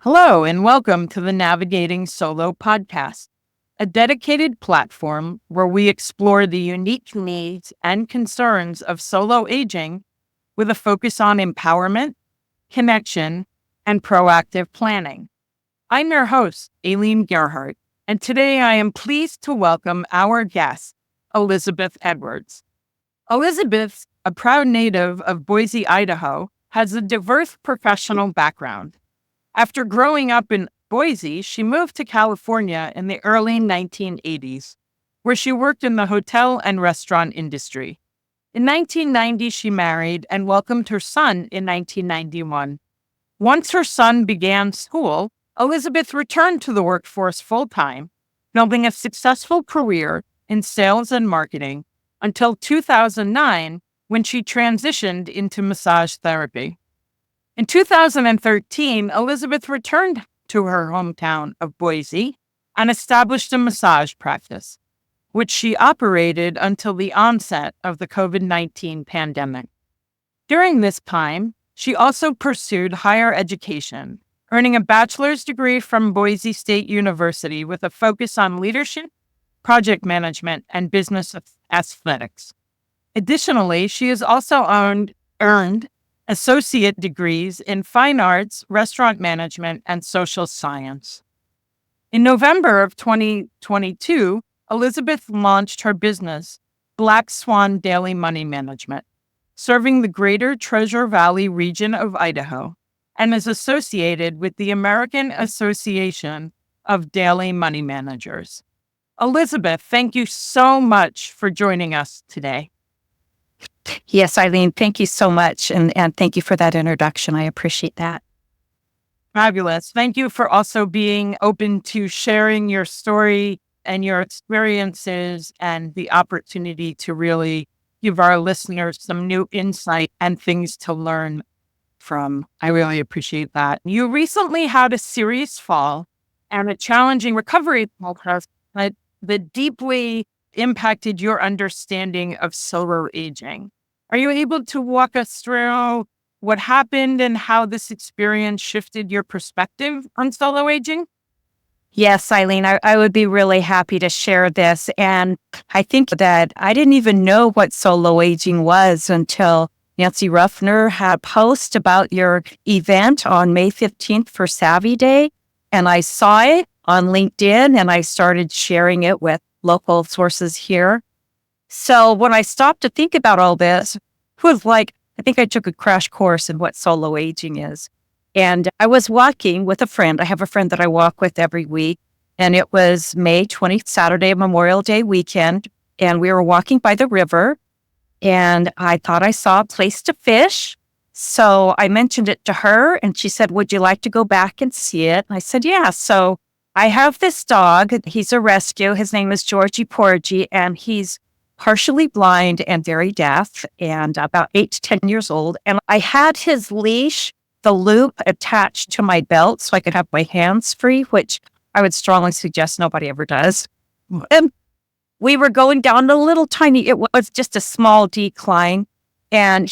Hello, and welcome to the Navigating Solo podcast, a dedicated platform where we explore the unique needs and concerns of solo aging with a focus on empowerment, connection, and proactive planning. I'm your host, Ailene Gerhardt, and today I am pleased to welcome our guest, Elizabeth Edwards. Elizabeth, a proud native of Boise, Idaho, has a diverse professional background. After growing up in Boise, she moved to California in the early 1980s, where she worked in the hotel and restaurant industry. In 1990, she married and welcomed her son in 1991. Once her son began school, Elizabeth returned to the workforce full-time, building a successful career in sales and marketing until 2009, when she transitioned into massage therapy. In 2013, Elizabeth returned to her hometown of Boise and established a massage practice, which she operated until the onset of the COVID-19 pandemic. During this time, she also pursued higher education, earning a bachelor's degree from Boise State University with a focus on leadership, project management, and business aesthetics. Additionally, she has also earned associate degrees in fine arts, restaurant management, and social science. In November of 2022, Elizabeth launched her business, Black Swan Daily Money Management, serving the greater Treasure Valley region of Idaho, and is associated with the American Association of Daily Money Managers. Elizabeth, thank you so much for joining us today. Yes, Eileen, thank you so much. And thank you for that introduction. I appreciate that. Fabulous. Thank you for also being open to sharing your story and your experiences and the opportunity to really give our listeners some new insight and things to learn from. I really appreciate that. You recently had a serious fall and a challenging recovery process that deeply impacted your understanding of solo aging. Are you able to walk us through what happened and how this experience shifted your perspective on solo aging? Yes, Eileen, I would be really happy to share this. And I think that I didn't even know what solo aging was until Nancy Ruffner had a post about your event on May 15th for Savvy Day. And I saw it on LinkedIn and I started sharing it with local sources here. So when I stopped to think about all this, it was like, I think I took a crash course in what solo aging is. And I was walking with a friend. I have a friend that I walk with every week. And it was May 20th, Saturday, Memorial Day weekend. And we were walking by the river. And I thought I saw a place to fish. So I mentioned it to her. And she said, would you like to go back and see it? And I said, yeah. So I have this dog. He's a rescue. His name is Georgie Porgy. And he's partially blind and very deaf and about 8 to 10 years old. And I had his leash, the loop attached to my belt so I could have my hands free, which I would strongly suggest nobody ever does. And we were going down a little tiny, it was just a small decline. And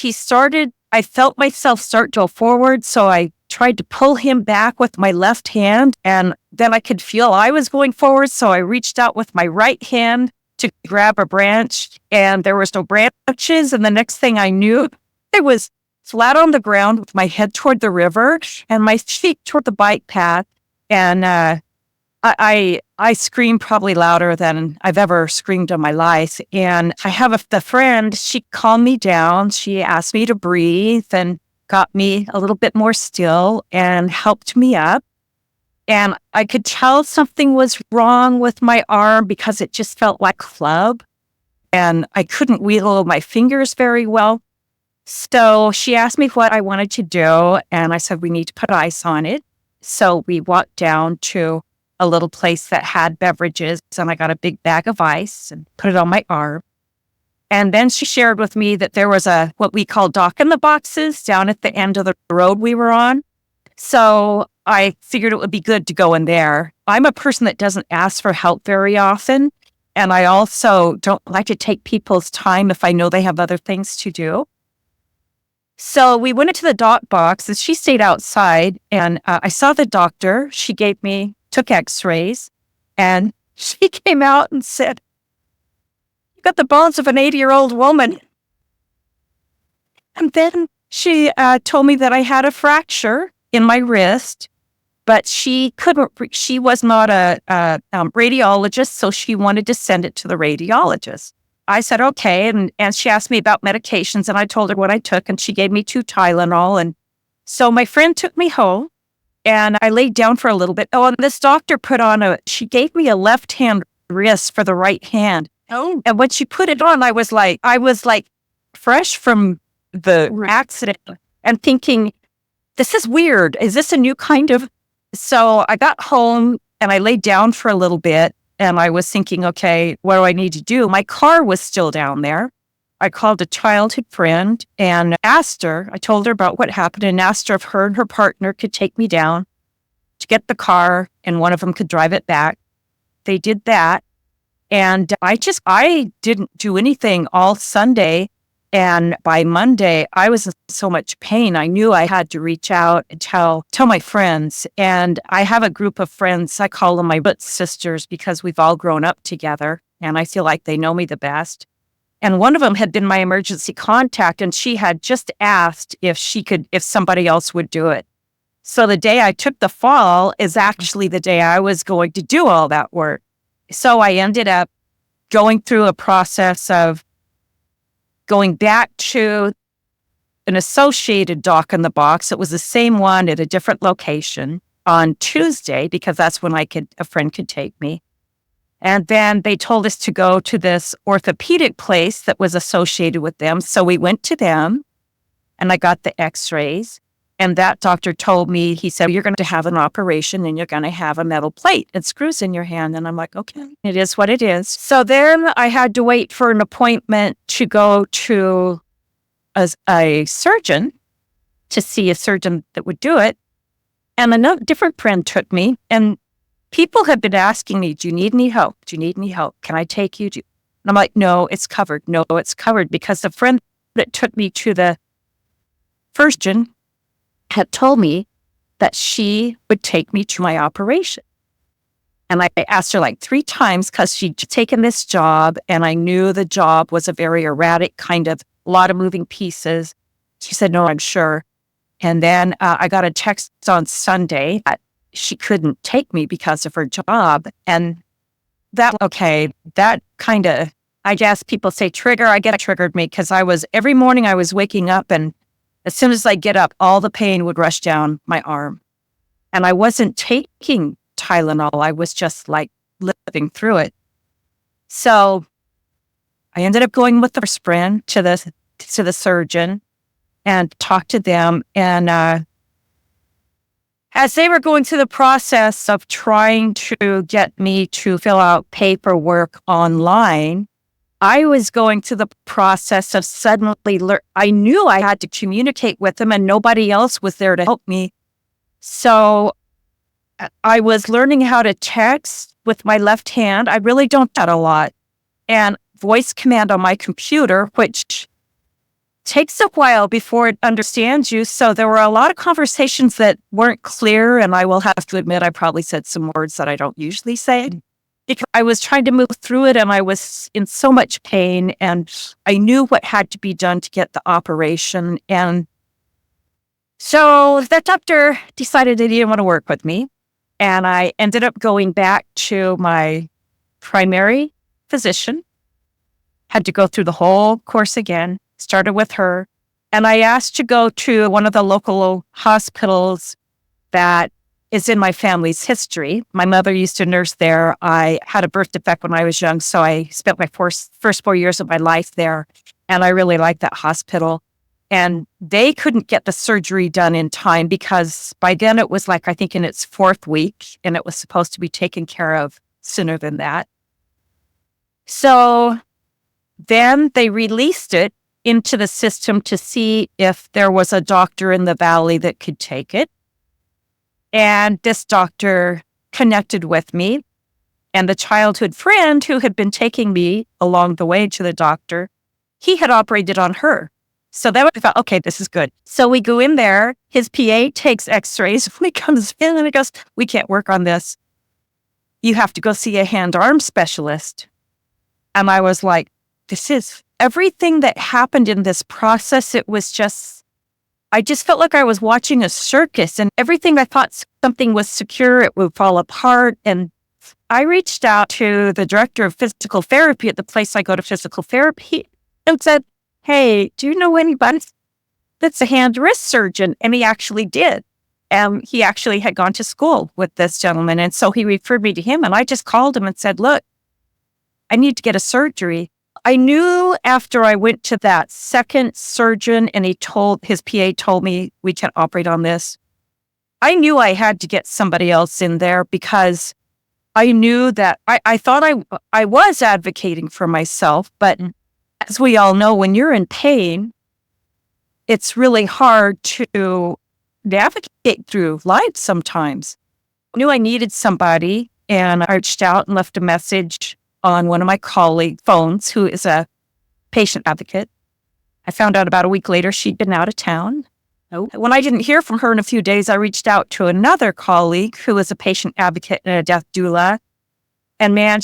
I felt myself start to go forward. So I tried to pull him back with my left hand. And then I could feel I was going forward. So I reached out with my right hand to grab a branch, and there was no branches. And the next thing I knew, I was flat on the ground with my head toward the river and my feet toward the bike path. And I screamed probably louder than I've ever screamed in my life. And I have the friend, she calmed me down. She asked me to breathe and got me a little bit more still and helped me up. And I could tell something was wrong with my arm because it just felt like a club. And I couldn't wiggle my fingers very well. So she asked me what I wanted to do. And I said, we need to put ice on it. So we walked down to a little place that had beverages. And I got a big bag of ice and put it on my arm. And then she shared with me that there was what we call dock in the boxes down at the end of the road we were on. So I figured it would be good to go in there. I'm a person that doesn't ask for help very often. And I also don't like to take people's time if I know they have other things to do. So we went into the dot box and she stayed outside and I saw the doctor. She took x-rays and she came out and said, "You got the bones of an 80-year-old woman." And then she told me that I had a fracture in my wrist, but she was not a radiologist, so she wanted to send it to the radiologist. I said, okay. And she asked me about medications and I told her what I took and she gave me 2 Tylenol. And so my friend took me home and I laid down for a little bit. Oh, and this doctor she gave me a left hand wrist for the right hand. Oh, And when she put it on, I was like fresh from the accident and thinking, this is weird. Is this a new kind of? So I got home and I laid down for a little bit and I was thinking, okay, what do I need to do? My car was still down there. I called a childhood friend and I told her about what happened and asked her if her and her partner could take me down to get the car and one of them could drive it back. They did that. And I didn't do anything all Sunday. And by Monday, I was in so much pain. I knew I had to reach out and tell my friends. And I have a group of friends. I call them my butt sisters because we've all grown up together. And I feel like they know me the best. And one of them had been my emergency contact. And she had just asked if somebody else would do it. So the day I took the fall is actually the day I was going to do all that work. So I ended up going through a process of going back to an associated doc in the box. It was the same one at a different location on Tuesday because that's when a friend could take me. And then they told us to go to this orthopedic place that was associated with them. So we went to them and I got the x-rays. And that doctor told me, he said, you're going to have an operation and you're going to have a metal plate and screws in your hand. And I'm like, okay, it is what it is. So then I had to wait for an appointment to go to a surgeon to see a surgeon that would do it. And another different friend took me and people have been asking me, do you need any help? Do you need any help? Can I take you? And I'm like, no, it's covered. No, it's covered because the friend that took me to the surgeon had told me that she would take me to my operation. And I asked her like 3 times because she'd taken this job and I knew the job was a very erratic kind of, a lot of moving pieces. She said, no, I'm sure. And then I got a text on Sunday that she couldn't take me because of her job. And that kind of, I guess people say trigger, I get it triggered me because every morning I was waking up and as soon as I get up, all the pain would rush down my arm. And I wasn't taking Tylenol. I was just like living through it. So I ended up going with the first friend to the surgeon and talked to them. And as they were going through the process of trying to get me to fill out paperwork online, I was going through the process of suddenly I knew I had to communicate with them and nobody else was there to help me. So I was learning how to text with my left hand. I really don't do that a lot. And voice command on my computer, which takes a while before it understands you. So there were a lot of conversations that weren't clear. And I will have to admit, I probably said some words that I don't usually say. Because I was trying to move through it and I was in so much pain and I knew what had to be done to get the operation. And so that doctor decided that he didn't want to work with me. And I ended up going back to my primary physician, had to go through the whole course again, started with her. And I asked to go to one of the local hospitals that is in my family's history. My mother used to nurse there. I had a birth defect when I was young, so I spent my first 4 years of my life there, and I really liked that hospital. And they couldn't get the surgery done in time because by then it was like, I think in its 4th week, and it was supposed to be taken care of sooner than that. So then they released it into the system to see if there was a doctor in the valley that could take it. And this doctor connected with me and the childhood friend who had been taking me along the way to the doctor, he had operated on her. So then we thought, okay, this is good. So we go in there. His PA takes x-rays. When he comes in and he goes, we can't work on this. You have to go see a hand-arm specialist. And I was like, this is everything that happened in this process. It was just, I just felt like I was watching a circus, and everything I thought something was secure, it would fall apart. And I reached out to the director of physical therapy at the place I go to physical therapy and said, hey, do you know anybody that's a hand wrist surgeon? And he actually did. And he actually had gone to school with this gentleman. And so he referred me to him. And I just called him and said, look, I need to get a surgery. I knew after I went to that second surgeon and his PA told me we can't operate on this. I knew I had to get somebody else in there because I knew that I thought I was advocating for myself, but as we all know, when you're in pain, it's really hard to navigate through life sometimes. I knew I needed somebody, and I reached out and left a message on one of my colleague phones, who is a patient advocate. I found out about a week later she'd been out of town. When I didn't hear from her in a few days, I reached out to another colleague who is a patient advocate and a death doula. And man,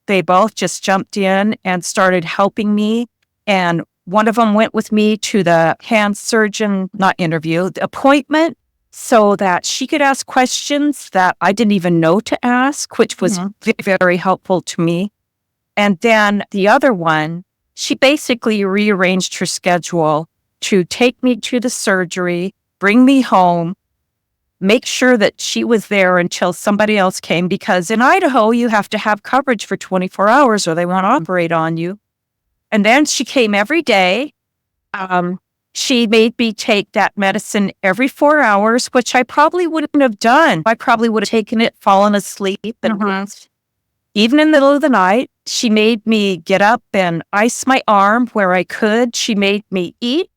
they both just jumped in and started helping me. And one of them went with me to the hand surgeon, not interview, the appointment, so that she could ask questions that I didn't even know to ask, which was very helpful to me. And then the other one, she basically rearranged her schedule to take me to the surgery, bring me home, make sure that she was there until somebody else came, because in Idaho, you have to have coverage for 24 hours or they won't operate on you. And then she came every day. She made me take that medicine every 4 hours, which I probably wouldn't have done. I probably would have taken it, fallen asleep. And even in the middle of the night, she made me get up and ice my arm where I could. She made me eat.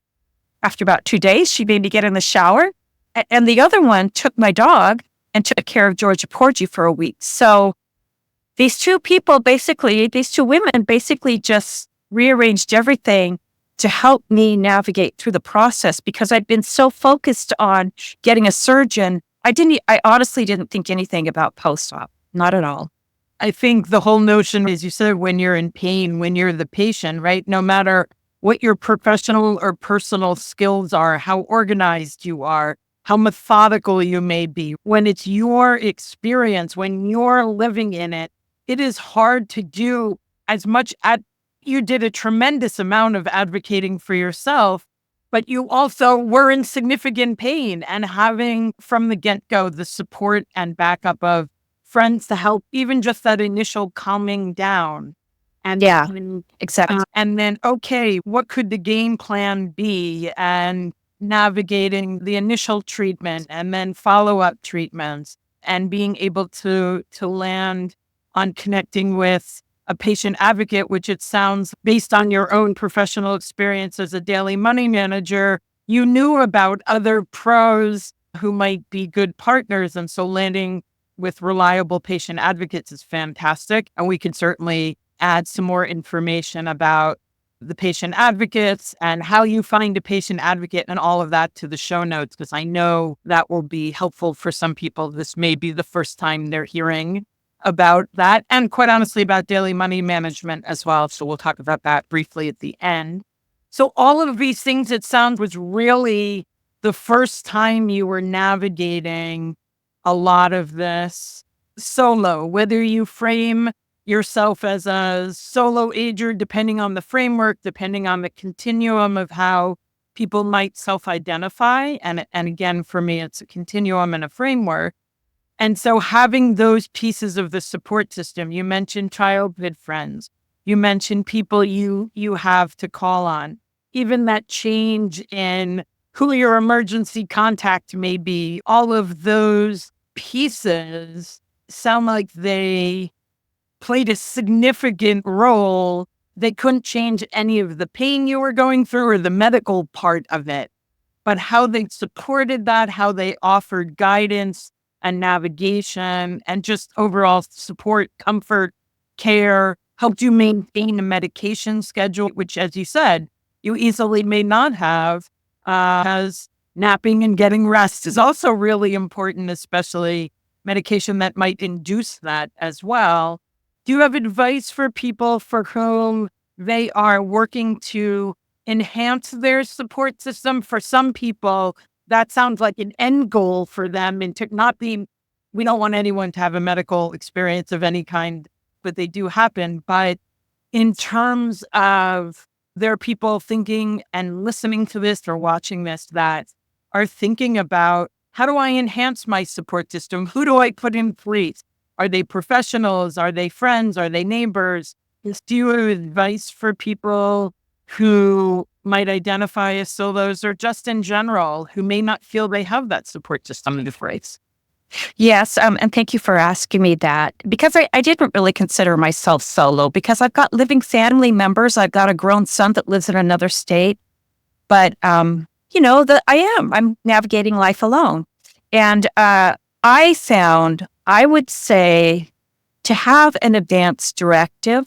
After about 2 days, she made me get in the shower. And the other one took my dog and took care of Georgia Porgy for a week. So these two women basically just rearranged everything to help me navigate through the process, because I'd been so focused on getting a surgeon. I honestly didn't think anything about post-op, not at all. I think the whole notion, as you said, when you're in pain, when you're the patient, right? No matter what your professional or personal skills are, how organized you are, how methodical you may be, when it's your experience, when you're living in it, it is hard to do as much. You did a tremendous amount of advocating for yourself, but you also were in significant pain, and having from the get-go the support and backup of friends to help, even just that initial calming down. And exactly. And then, okay, what could the game plan be? And navigating the initial treatment and then follow-up treatments, and being able to land on connecting with a patient advocate, which it sounds, based on your own professional experience as a daily money manager, you knew about other pros who might be good partners. And so landing with reliable patient advocates is fantastic. And we can certainly add some more information about the patient advocates and how you find a patient advocate and all of that to the show notes, because I know that will be helpful for some people. This may be the first time they're hearing about that, and quite honestly about daily money management as well. So we'll talk about that briefly at the end. So all of these things, it sounds, was really the first time you were navigating a lot of this solo, whether you frame yourself as a solo ager, depending on the framework, depending on the continuum of how people might self-identify. And again, for me, it's a continuum and a framework. And so having those pieces of the support system, you mentioned childhood friends, you mentioned people you have to call on, even that change in who your emergency contact may be, all of those pieces sound like they played a significant role. They couldn't change any of the pain you were going through or the medical part of it, but how they supported that, how they offered guidance and navigation and just overall support, comfort, care, helped you maintain a medication schedule, which, as you said, you easily may not have, as napping and getting rest is also really important, especially medication that might induce that as well. Do you have advice for people for whom they are working to enhance their support system? For some people, that sounds like an end goal for them, and to not be, we don't want anyone to have a medical experience of any kind, but they do happen. But in terms of, there are people thinking and listening to this or watching this that are thinking about, how do I enhance my support system? Who do I put in place? Are they professionals? Are they friends? Are they neighbors? Do you have advice for people who might identify as solos, or just in general who may not feel they have that support system in place? Yes, and thank you for asking me that, because I didn't really consider myself solo, because I've got living family members. I've got a grown son that lives in another state, but I'm navigating life alone. And I would say, to have an advance directive,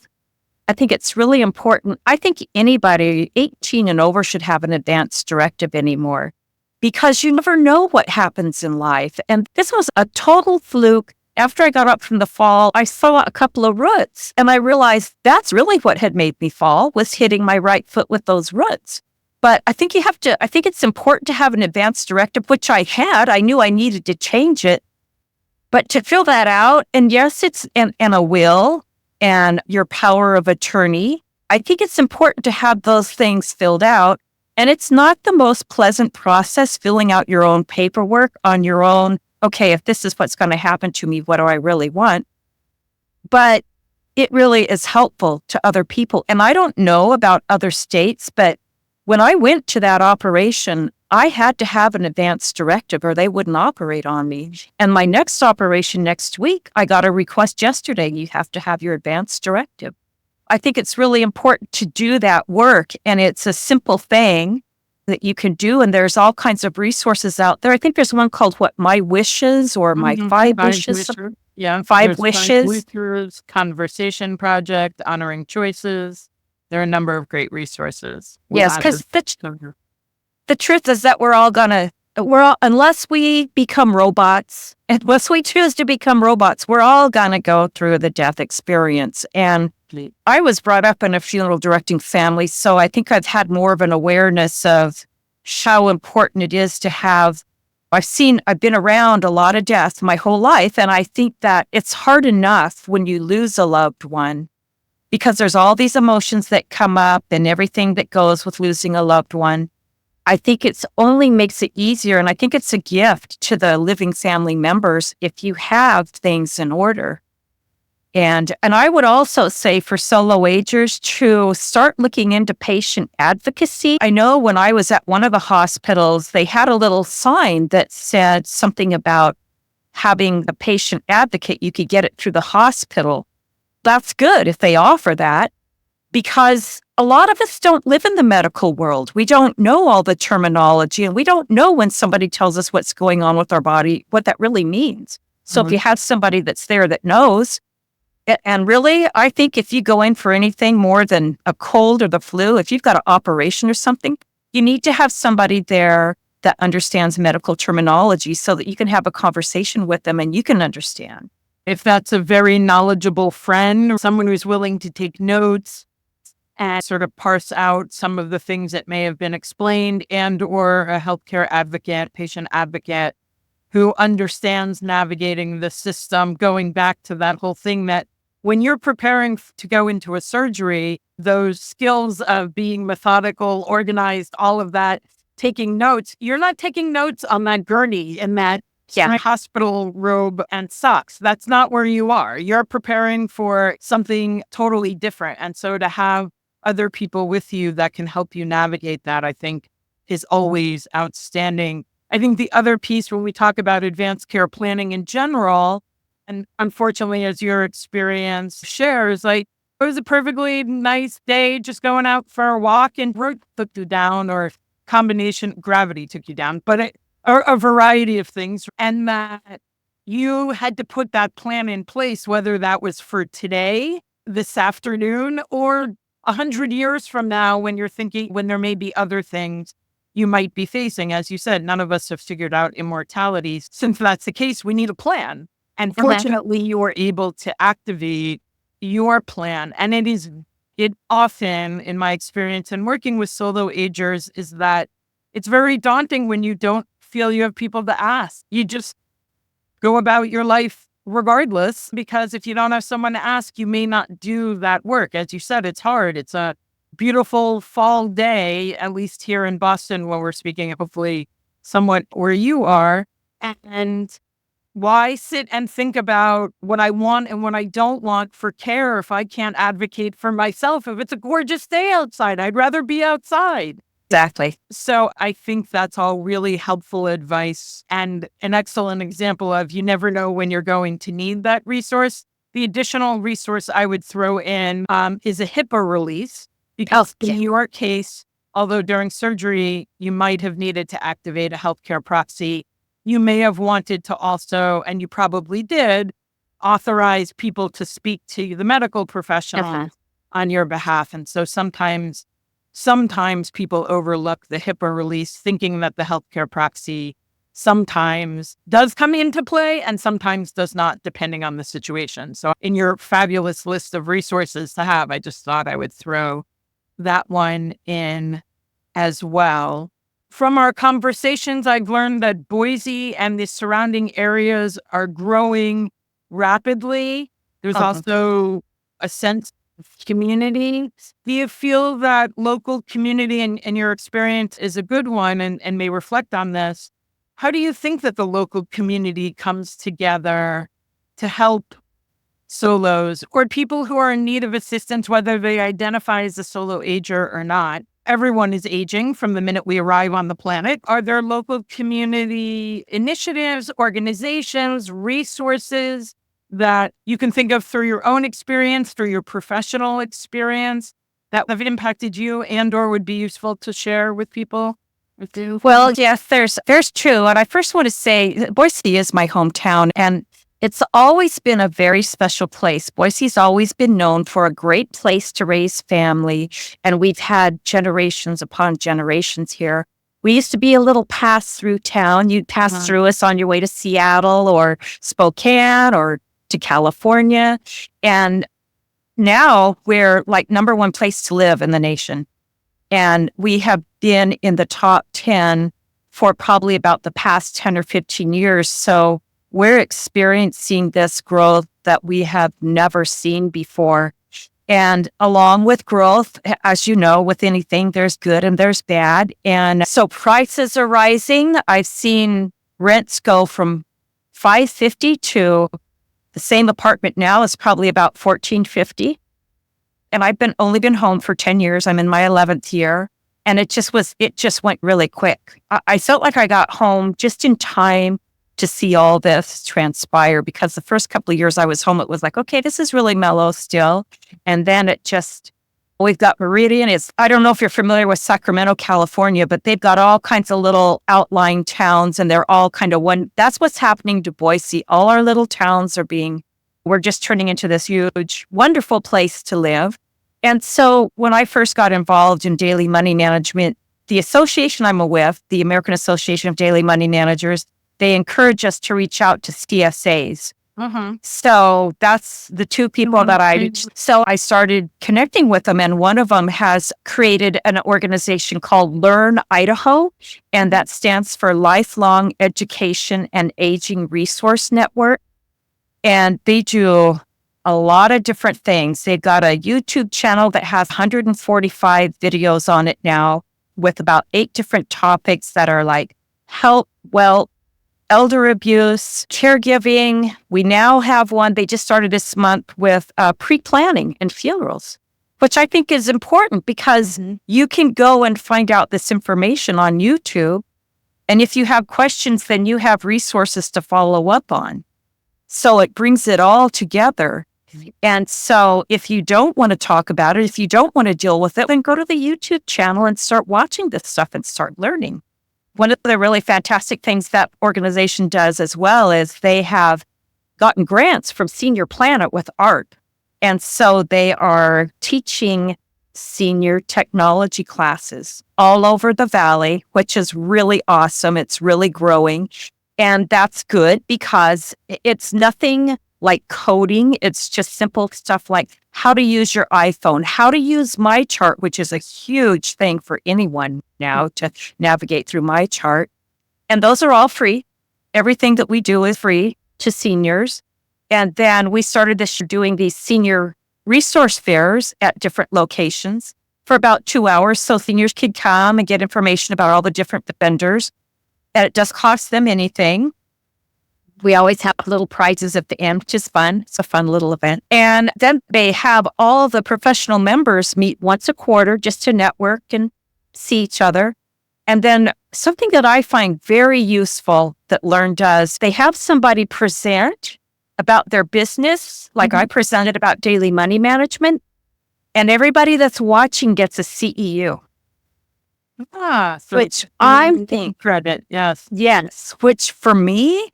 I think it's really important. I think anybody 18 and over should have an advance directive anymore, because you never know what happens in life. And this was a total fluke. After I got up from the fall, I saw a couple of roots, and I realized that's really what had made me fall, was hitting my right foot with those roots. But I think it's important to have an advance directive, which I had. I knew I needed to change it. But to fill that out, and yes, it's and a will and your power of attorney, I think it's important to have those things filled out. And it's not the most pleasant process, filling out your own paperwork on your own. Okay, if this is what's going to happen to me, what do I really want? But it really is helpful to other people. And I don't know about other states, but when I went to that operation, I had to have an advance directive or they wouldn't operate on me. And my next operation next week, I got a request yesterday. You have to have your advance directive. I think it's really important to do that work. And it's a simple thing that you can do. And there's all kinds of resources out there. I think there's one called My Wishes, or My Five Wishes. Yeah. Five Wishes. Conversation Project, Honoring Choices. There are a number of great resources. Yes, because the truth is that unless we become robots, unless we choose to become robots, we're all going to go through the death experience. And I was brought up in a funeral directing family, so I think I've had more of an awareness of how important it is to have. I've been around a lot of death my whole life, and I think that it's hard enough when you lose a loved one, because there's all these emotions that come up and everything that goes with losing a loved one. I think it's only makes it easier, and I think it's a gift to the living family members if you have things in order. And I would also say for solo agers to start looking into patient advocacy. I know when I was at one of the hospitals, they had a little sign that said something about having a patient advocate. You could get it through the hospital. That's good if they offer that, because a lot of us don't live in the medical world. We don't know all the terminology, and we don't know when somebody tells us what's going on with our body, what that really means. So if you have somebody that's there that knows, and really, I think if you go in for anything more than a cold or the flu, if you've got an operation or something, you need to have somebody there that understands medical terminology so that you can have a conversation with them and you can understand. If that's a very knowledgeable friend or someone who's willing to take notes and sort of parse out some of the things that may have been explained, and or a healthcare advocate, patient advocate who understands navigating the system, going back to that whole thing that when you're preparing to go into a surgery, those skills of being methodical, organized, all of that, taking notes, you're not taking notes on that gurney in that hospital robe and socks. That's not where you are. You're preparing for something totally different. And so to have other people with you that can help you navigate that, I think is always outstanding. I think the other piece when we talk about advanced care planning in general, and unfortunately, as your experience shares, like it was a perfectly nice day just going out for a walk and road took you down, or combination gravity took you down, but or a variety of things. And that you had to put that plan in place, whether that was for today, this afternoon, or 100 years from now, when you're thinking, when there may be other things you might be facing. As you said, none of us have figured out immortality. Since that's the case, we need a plan. And fortunately, you are able to activate your plan. And it often, in my experience in working with solo agers, is that it's very daunting when you don't feel you have people to ask. You just go about your life regardless, because if you don't have someone to ask, you may not do that work. As you said, it's hard. It's a beautiful fall day, at least here in Boston, where we're speaking, hopefully somewhat where you are. And why sit and think about what I want and what I don't want for care if I can't advocate for myself? If it's a gorgeous day outside, I'd rather be outside. Exactly. So I think that's all really helpful advice and an excellent example of you never know when you're going to need that resource. The additional resource I would throw in is a HIPAA release, because in your case, although during surgery you might have needed to activate a healthcare proxy, you may have wanted to also, and you probably did, authorize people to speak to the medical professional on your behalf. And so sometimes people overlook the HIPAA release, thinking that the healthcare proxy sometimes does come into play and sometimes does not, depending on the situation. So in your fabulous list of resources to have, I just thought I would throw that one in as well. From our conversations, I've learned that Boise and the surrounding areas are growing rapidly. There's also a sense community. Do you feel that local community and your experience is a good one and may reflect on this? How do you think that the local community comes together to help solos or people who are in need of assistance, whether they identify as a solo ager or not? Everyone is aging from the minute we arrive on the planet. Are there local community initiatives, organizations, resources that you can think of through your own experience, through your professional experience, that have impacted you and or would be useful to share with people? Well, yes, there's true. And I first want to say Boise is my hometown, and it's always been a very special place. Boise's always been known for a great place to raise family, and we've had generations upon generations here. We used to be a little pass-through town. You'd pass through us on your way to Seattle or Spokane or to California. And now we're like number one place to live in the nation. And we have been in the top 10 for probably about the past 10 or 15 years. So we're experiencing this growth that we have never seen before. And along with growth, as you know, with anything, there's good and there's bad. And so prices are rising. I've seen rents go from $550 to the same apartment now is probably about $1,450. And I've only been home for 10 years. I'm in my 11th year. And it just went really quick. I felt like I got home just in time to see all this transpire, because the first couple of years I was home, it was like, okay, this is really mellow still. And then we've got Meridian. I don't know if you're familiar with Sacramento, California, but they've got all kinds of little outlying towns, and they're all kind of one. That's what's happening to Boise. All our little towns we're just turning into this huge, wonderful place to live. And so when I first got involved in daily money management, the association I'm with, the American Association of Daily Money Managers, they encourage us to reach out to CSAs. So that's the two people so I started connecting with them, and one of them has created an organization called Learn Idaho, and that stands for Lifelong Education and Aging Resource Network. And they do a lot of different things. They've got a YouTube channel that has 145 videos on it now, with about 8 different topics that are like health, wealth, elder abuse, caregiving. We now have one, they just started this month with pre-planning and funerals, which I think is important, because you can go and find out this information on YouTube. And if you have questions, then you have resources to follow up on. So it brings it all together. And so if you don't want to talk about it, if you don't want to deal with it, then go to the YouTube channel and start watching this stuff and start learning. One of the really fantastic things that organization does as well is they have gotten grants from Senior Planet with art. And so they are teaching senior technology classes all over the valley, which is really awesome. It's really growing. And that's good because it's nothing like coding. It's just simple stuff like how to use your iPhone, how to use my chart, which is a huge thing for anyone now to navigate through my chart. And those are all free. Everything that we do is free to seniors. And then we started this year doing these senior resource fairs at different locations for about 2 hours. So seniors could come and get information about all the different vendors. And it doesn't cost them anything. We always have little prizes at the end, which is fun. It's a fun little event. And then they have all the professional members meet once a quarter just to network and see each other. And then something that I find very useful that Learn does, they have somebody present about their business, like I presented about daily money management, and everybody that's watching gets a CEU. So which I think credit, yes. Yes, which for me,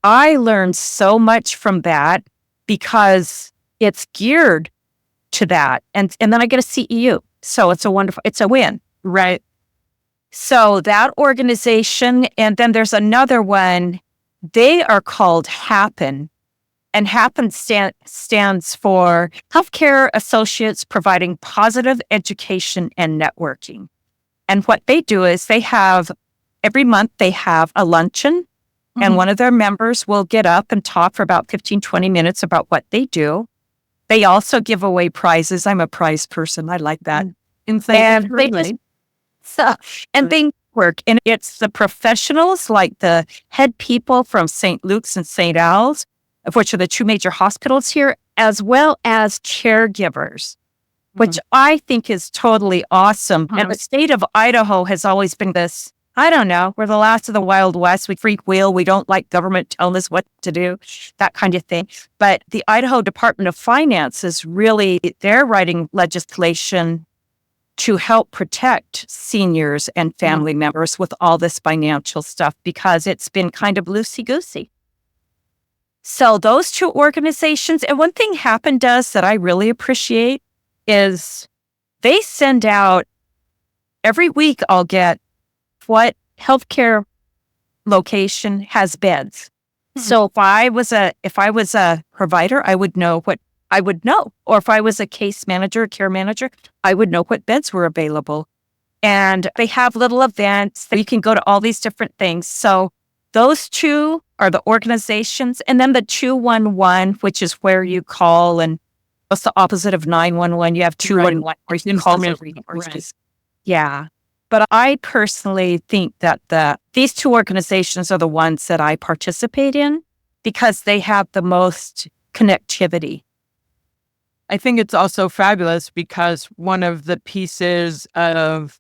I learned so much from that because it's geared to that. And then I get a CEU. So it's a win. Right. So that organization, and then there's another one, they are called HAPPEN. And HAPPEN stands for Healthcare Associates Providing Positive Education and Networking. And what they do is every month they have a luncheon, and one of their members will get up and talk for about 15, 20 minutes about what they do. They also give away prizes. I'm a prize person. I like that. And they work. And it's the professionals like the head people from St. Luke's and St. Al's, of which are the two major hospitals here, as well as caregivers, which I think is totally awesome. And the state of Idaho has always been this, I don't know, we're the last of the Wild West. We freak wheel. We don't like government telling us what to do, that kind of thing. But the Idaho Department of Finance is really, they're writing legislation to help protect seniors and family members with all this financial stuff because it's been kind of loosey-goosey. So those two organizations, and one thing HAPPEN does that I really appreciate is they send out, every week I'll get what healthcare location has beds. So if I was a provider, I would know what I would know. Or if I was a case manager, care manager, I would know what beds were available. And they have little events that you can go to all these different things. So those two are the organizations. And then the 211, which is where you call, and what's the opposite of 911? You have 211 where you call resources. Yeah. But I personally think that these two organizations are the ones that I participate in because they have the most connectivity. I think it's also fabulous because one of the pieces of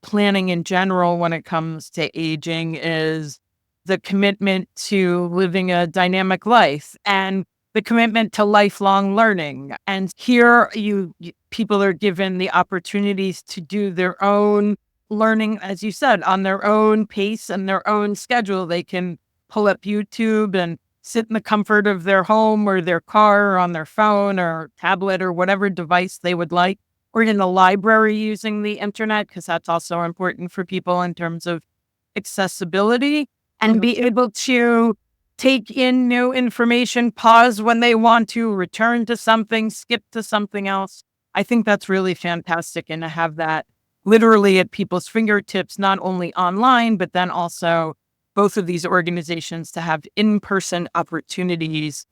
planning in general when it comes to aging is the commitment to living a dynamic life and the commitment to lifelong learning. And here people are given the opportunities to do their own learning, as you said, on their own pace and their own schedule. They can pull up YouTube and sit in the comfort of their home or their car or on their phone or tablet or whatever device they would like, or in the library using the internet, because that's also important for people in terms of accessibility, and be able to take in new information, pause when they want to, return to something, skip to something else. I think that's really fantastic. And to have that literally at people's fingertips, not only online, but then also both of these organizations to have in-person opportunities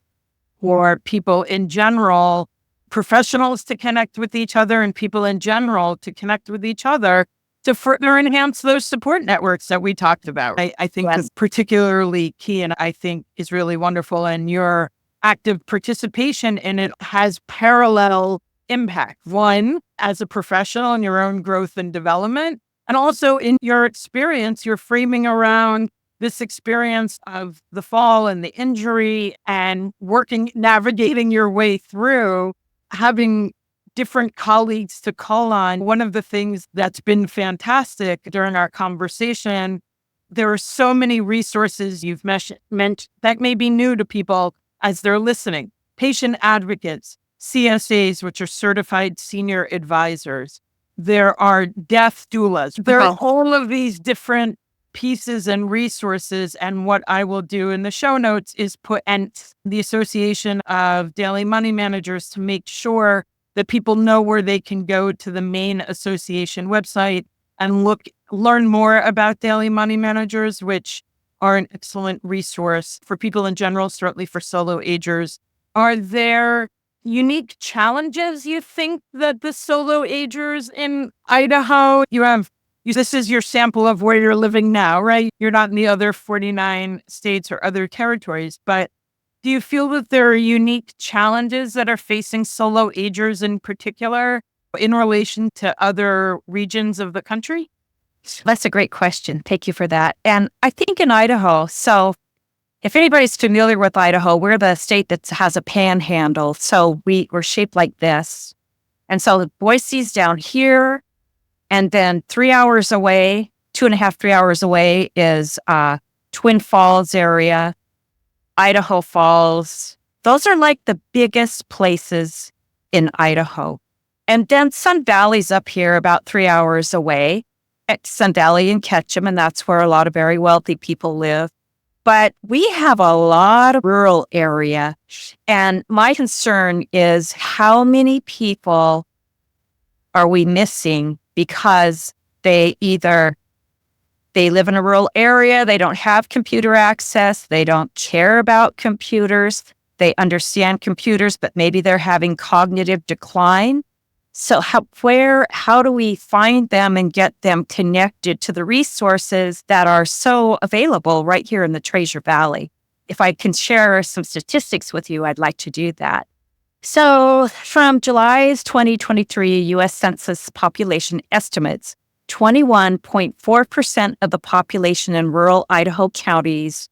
for people in general, professionals to connect with each other and people in general to connect with each other to further enhance those support networks that we talked about. I think that's particularly key and I think is really wonderful. And your active participation in it has parallel impact. One, as a professional in your own growth and development, and also in your experience, you're framing around this experience of the fall and the injury and navigating your way through, having different colleagues to call on. One of the things that's been fantastic during our conversation, there are so many resources you've mentioned that may be new to people as they're listening. Patient advocates, CSAs, which are certified senior advisors. There are death doulas. There are all of these different pieces and resources. And what I will do in the show notes is put and the Association of Daily Money Managers to make sure that people know where they can go to the main association website and learn more about daily money managers, which are an excellent resource for people in general, certainly for solo agers. Are there unique challenges you think that the solo agers in Idaho, this is your sample of where you're living now, right? You're not in the other 49 states or other territories, but do you feel that there are unique challenges that are facing solo agers in particular in relation to other regions of the country? That's a great question. Thank you for that. And I think in Idaho, so if anybody's familiar with Idaho, we're the state that has a panhandle. So we're shaped like this. And so Boise's down here. And then 3 hours away, 2.5, 3 hours away is Twin Falls area, Idaho Falls. Those are like the biggest places in Idaho. And then Sun Valley's up here about 3 hours away at Sun Valley and Ketchum, and that's where a lot of very wealthy people live. But we have a lot of rural area. And my concern is how many people are we missing because they live in a rural area, they don't have computer access, they don't care about computers, they understand computers, but maybe they're having cognitive decline. So how do we find them and get them connected to the resources that are so available right here in the Treasure Valley? If I can share some statistics with you, I'd like to do that. So from July's 2023 U.S. Census population estimates, 21.4% of the population in rural Idaho counties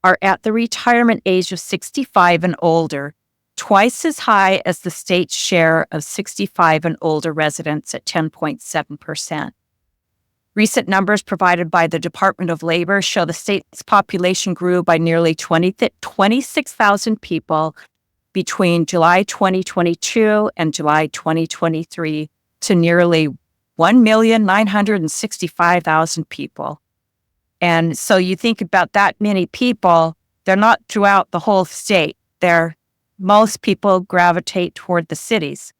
are at the retirement age of 65 and older, twice as high as the state's share of 65 and older residents at 10.7%. Recent numbers provided by the Department of Labor show the state's population grew by nearly 26,000 people between July 2022 and July 2023 to nearly 1,965,000 people. And so you think about that many people, they're not throughout the whole state. Most people gravitate toward the cities.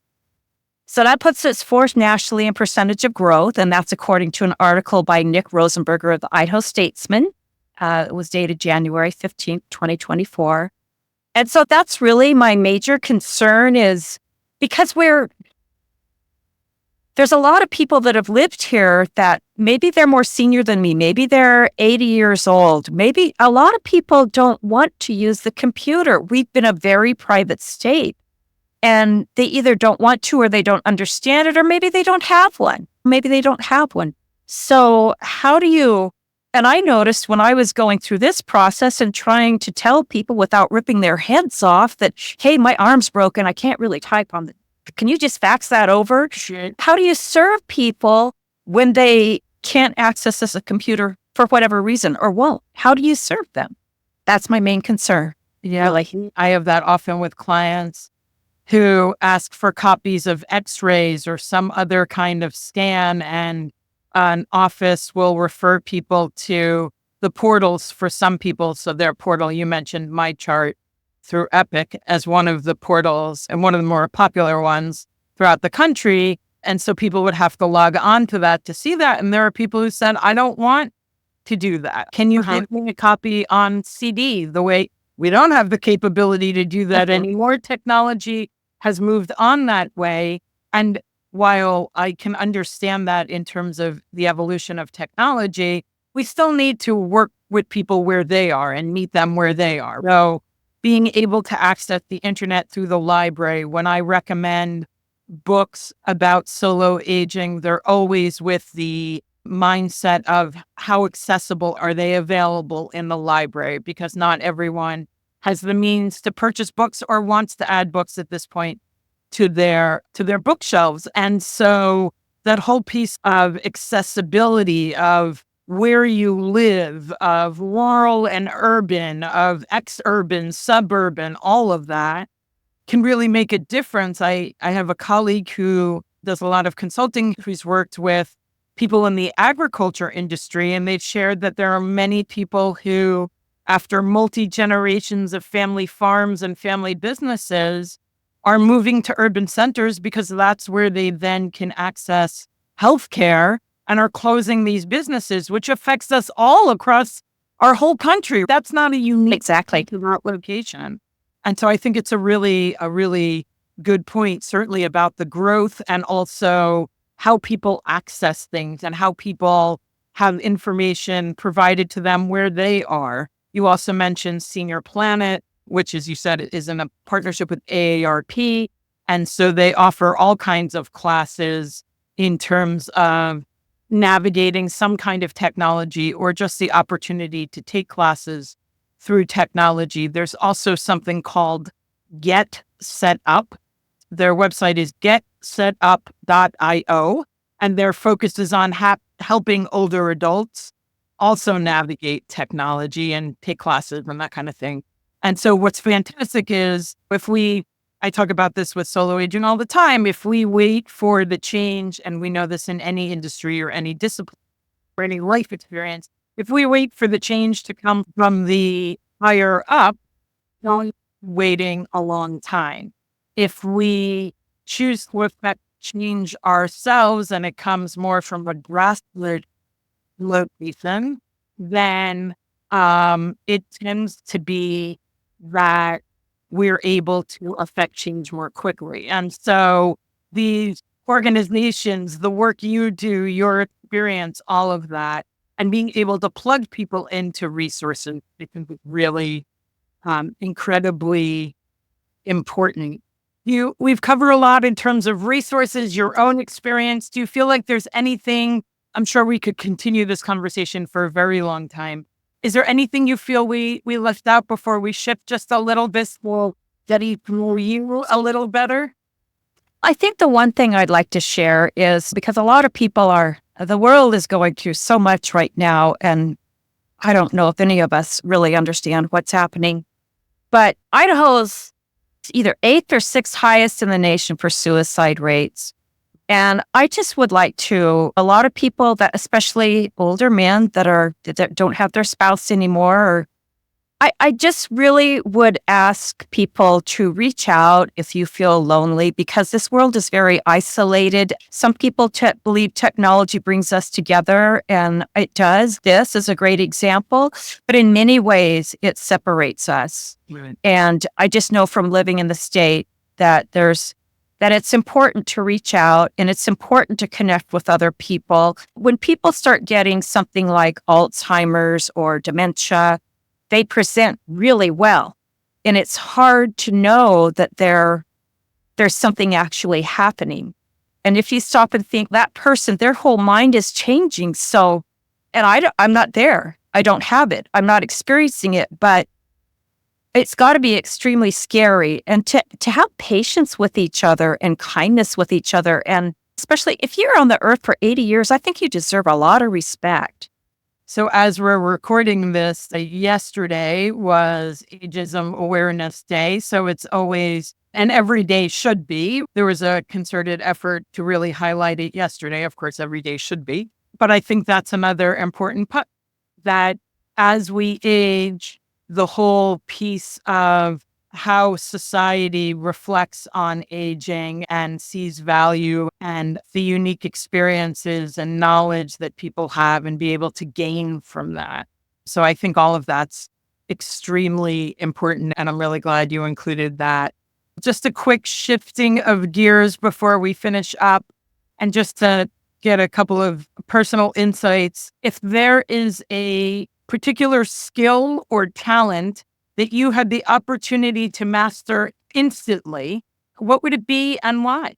So that puts us fourth nationally in percentage of growth, and that's according to an article by Nick Rosenberger of the Idaho Statesman. It was dated January 15th, 2024. And so that's really my major concern is because there's a lot of people that have lived here that maybe they're more senior than me. Maybe they're 80 years old. Maybe a lot of people don't want to use the computer. We've been a very private state and they either don't want to or they don't understand it, or maybe they don't have one. So and I noticed when I was going through this process and trying to tell people without ripping their heads off that, hey, my arm's broken. I can't really type on can you just fax that over? Shit. How do you serve people when they can't access a computer for whatever reason or won't? How do you serve them? That's my main concern. Yeah, like I have that often with clients who ask for copies of x-rays or some other kind of scan, and an office will refer people to the portals for some people. So their portal, you mentioned MyChart through Epic as one of the portals and one of the more popular ones throughout the country. And so people would have to log on to that to see that. And there are people who said, I don't want to do that. Can you give me a copy on CD? The way we don't have the capability to do that anymore. Technology has moved on that way. And while I can understand that in terms of the evolution of technology, we still need to work with people where they are and meet them where they are. So being able to access the internet through the library, when I recommend books about solo aging, they're always with the mindset of how accessible are they available in the library, because not everyone has the means to purchase books or wants to add books at this point to their bookshelves. And so that whole piece of accessibility of where you live, of rural and urban, of ex-urban, suburban, all of that can really make a difference. I have a colleague who does a lot of consulting, who's worked with people in the agriculture industry, and they've shared that there are many people who, after multi-generations of family farms and family businesses, are moving to urban centers because that's where they then can access healthcare, and are closing these businesses, which affects us all across our whole country. That's not a unique Exactly. to that location. And so I think it's a really good point, certainly about the growth and also how people access things and how people have information provided to them where they are. You also mentioned Senior Planet, which, as you said, is in a partnership with AARP. And so they offer all kinds of classes in terms of navigating some kind of technology or just the opportunity to take classes through technology. There's also something called Get Set Up. Their website is getsetup.io, and their focus is on helping older adults also navigate technology and take classes and that kind of thing. And so what's fantastic is I talk about this with solo aging all the time, if we wait for the change, and we know this in any industry or any discipline or any life experience, if we wait for the change to come from the higher up, we're waiting a long time. If we choose to affect change ourselves and it comes more from a grassroots location, then it tends to be that we're able to affect change more quickly. And so these organizations, the work you do, your experience, all of that, and being able to plug people into resources, it can be really incredibly important. We've covered a lot in terms of resources, your own experience. Do you feel like there's anything? I'm sure we could continue this conversation for a very long time. Is there anything you feel we left out before we shift just a little bit? Will get you a little better? I think the one thing I'd like to share is because a lot of people the world is going through so much right now, and I don't know if any of us really understand what's happening, but Idaho's either 8th or 6th highest in the nation for suicide rates. And I just would like a lot of people that, especially older men that don't have their spouse anymore, or I just really would ask people to reach out if you feel lonely, because this world is very isolated. Some people believe technology brings us together, and it does. This is a great example, but in many ways it separates us. Right. And I just know from living in the state that it's important to reach out, and it's important to connect with other people. When people start getting something like Alzheimer's or dementia, they present really well. And it's hard to know that there's something actually happening. And if you stop and think, that person, their whole mind is changing. So, and I'm not there. I don't have it. I'm not experiencing it, but it's got to be extremely scary. And to have patience with each other and kindness with each other. And especially if you're on the earth for 80 years, I think you deserve a lot of respect. So as we're recording this, yesterday was Ageism Awareness Day. So it's always, and every day should be. There was a concerted effort to really highlight it yesterday. Of course, every day should be. But I think that's another important part, that as we age, the whole piece of how society reflects on aging and sees value and the unique experiences and knowledge that people have and be able to gain from that. So I think all of that's extremely important, and I'm really glad you included that. Just a quick shifting of gears before we finish up, and just to get a couple of personal insights. If there is a particular skill or talent that you had the opportunity to master instantly, what would it be and why?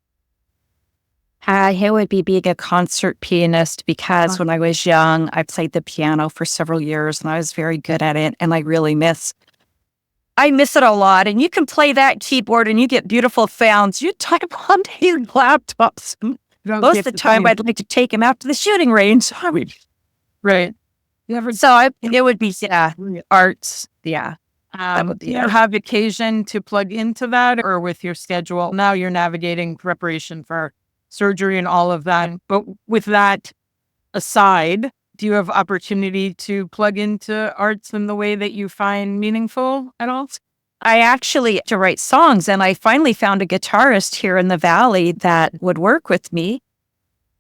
It would be being a concert pianist, because when I was young, I played the piano for several years and I was very good at it. And I miss it a lot. And you can play that keyboard and you get beautiful sounds. You type on your laptops. Most of the time, I'd like to take him out to the shooting range. Right. So it would be, arts. Yeah. That would Do be you it. have occasion to plug into that or with your schedule? Now you're navigating preparation for surgery and all of that. But with that aside, do you have opportunity to plug into arts in the way that you find meaningful at all? I actually to write songs, and I finally found a guitarist here in the Valley that would work with me.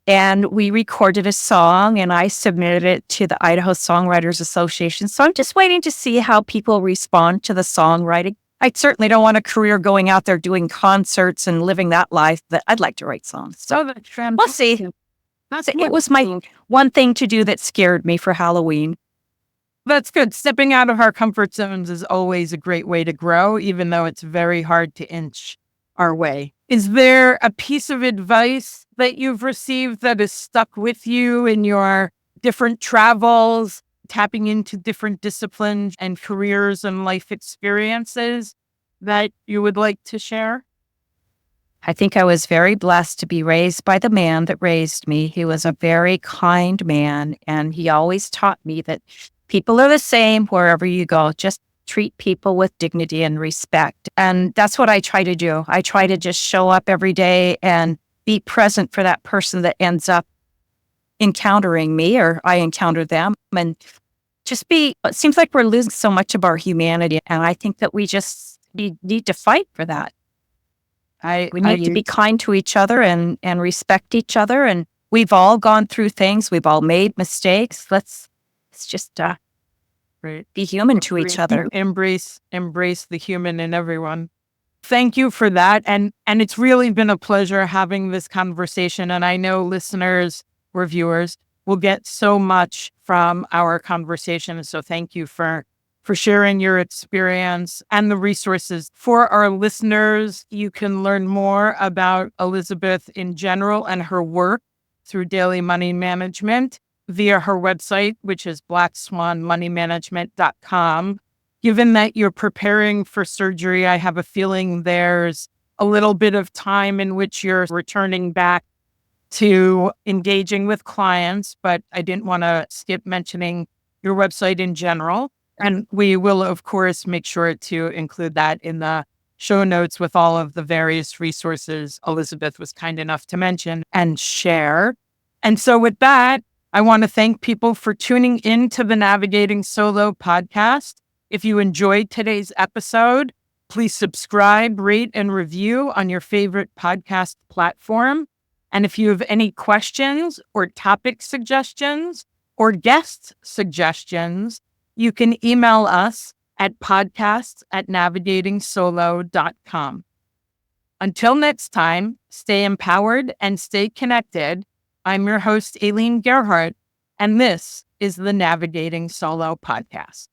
And we recorded a song and I submitted it to the Idaho Songwriters Association. So I'm just waiting to see how people respond to the songwriting. I certainly don't want a career going out there doing concerts and living that life, but I'd like to write songs. So we'll see. It was my one thing to do that scared me for Halloween. That's good. Stepping out of our comfort zones is always a great way to grow, even though it's very hard to inch our way. Is there a piece of advice that you've received that has stuck with you in your different travels, tapping into different disciplines and careers and life experiences that you would like to share? I think I was very blessed to be raised by the man that raised me. He was a very kind man, and he always taught me that people are the same wherever you go. Just treat people with dignity and respect. And that's what I try to do. I try to just show up every day and be present for that person that ends up encountering me or I encounter them. And just it seems like we're losing so much of our humanity. And I think that we need to fight for that. We need to be kind to each other and respect each other. And we've all gone through things. We've all made mistakes. Let's just be human to each other. Embrace the human in everyone. Thank you for that. And it's really been a pleasure having this conversation. And I know listeners or viewers will get so much from our conversation. So thank you for sharing your experience and the resources. For our listeners, you can learn more about Elizabeth in general and her work through Daily Money Management via her website, which is blackswanmoneymanagement.com. Given that you're preparing for surgery, I have a feeling there's a little bit of time in which you're returning back to engaging with clients, but I didn't want to skip mentioning your website in general. And we will, of course, make sure to include that in the show notes with all of the various resources Elizabeth was kind enough to mention and share. And so with that, I want to thank people for tuning in to the Navigating Solo podcast. If you enjoyed today's episode, please subscribe, rate, and review on your favorite podcast platform. And if you have any questions or topic suggestions or guest suggestions, you can email us at podcasts@navigatingsolo.com. Until next time, stay empowered and stay connected. I'm your host, Ailene Gerhardt, and this is the Navigating Solo podcast.